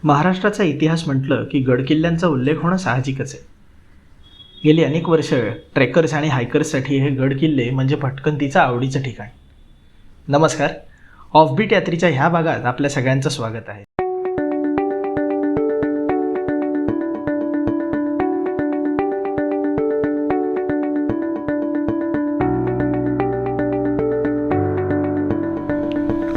महाराष्ट्राचा इतिहास म्हटलं की गडकिल्ल्यांचा उल्लेख होणं साहजिकच आहे. गेली अनेक वर्ष ट्रेकर्स आणि हायकर्ससाठी हे गडकिल्ले म्हणजे भटकंतीचं आवडीचं ठिकाण. नमस्कार, ऑफबीट यात्रेच्या ह्या भागात आपल्या सगळ्यांचं स्वागत आहे.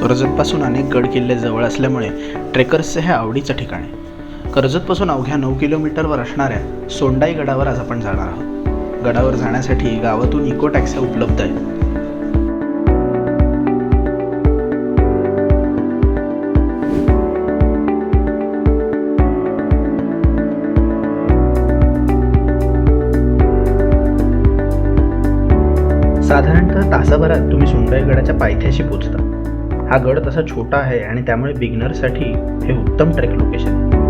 कर्जतपासून अनेक गडकिल्ले जवळ असल्यामुळे ट्रेकर्सचे हे आवडीचं ठिकाण आहे. कर्जतपासून अवघ्या 9 किलोमीटरवर असणाऱ्या सोंडाई गडावर आज आपण जाणार आहोत. गडावर जाण्यासाठी गावातून इको टॅक्सी उपलब्ध आहेत. साधारणतः तासाभरात तुम्ही सोंडाई गडाच्या पायथ्याशी पोहोचता. हा गड तसा छोटा आहे आणि त्यामुळे बिगिनरसाठी हे उत्तम ट्रेक लोकेशन आहे.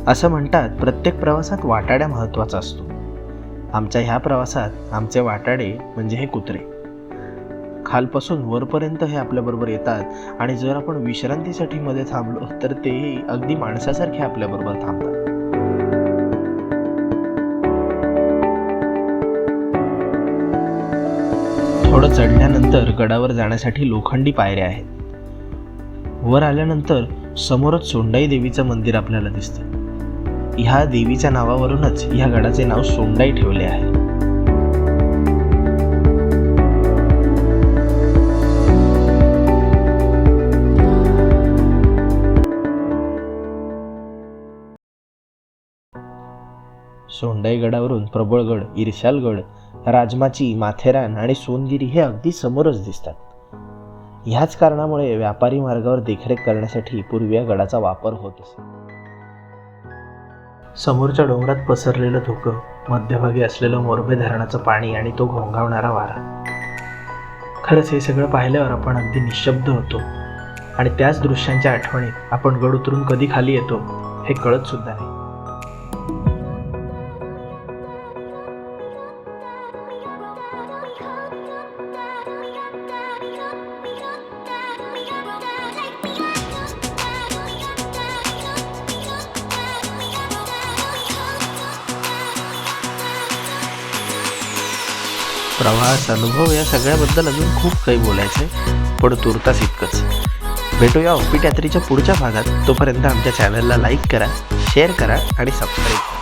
असं म्हणतात, प्रत्येक प्रवासात वाटाड्या महत्त्वाचा असतो. आमच्या ह्या प्रवासात आमचे वाटाडे म्हणजे हे कुत्रे. खालपासून वरपर्यंत हे आपल्याबरोबर येतात आणि जर आपण विश्रांतीसाठी मध्ये थांबलो तर तेही अगदी माणसासारखे आपल्याबरोबर थांबतात. थोडं चढल्यानंतर गडावर जाण्यासाठी लोखंडी पायऱ्या आहेत. वर आल्यानंतर समोरच सोंडाई देवीचं मंदिर आपल्याला दिसतं. ह्या देवीच्या नावावरूनच ह्या गडाचे नाव सोंडाई ठेवले आहे. सोंडाई गडावरून प्रबळगड, इर्शालगड, राजमाची, माथेरान आणि सोनगिरी हे अगदी समोरच दिसतात. ह्याच कारणामुळे व्यापारी मार्गावर देखरेख करण्यासाठी पूर्वी या गडाचा वापर होत असे. समोरच्या डोंगरात पसरलेलं धुकं, मध्यभागी असलेलं मोरबे धरणाचं पाणी आणि तो घोंघावणारा वारा. खरंच हे सगळं पाहिल्यावर आपण अगदी निशब्द होतो आणि त्याच दृश्यांच्या आठवणीत आपण गड उतरून कधी खाली येतो हे कळत सुद्धा नाही. प्रवास, अनुभव या सगळ्याबद्दल अजून खूप काही बोलायचं आहे, पण तुर्तास इतकंच. भेटूया ऑफबीट यात्रेच्या पुढच्या भागात. तोपर्यंत आमच्या चॅनलला लाईक करा, शेअर करा आणि सबस्क्राईब करा.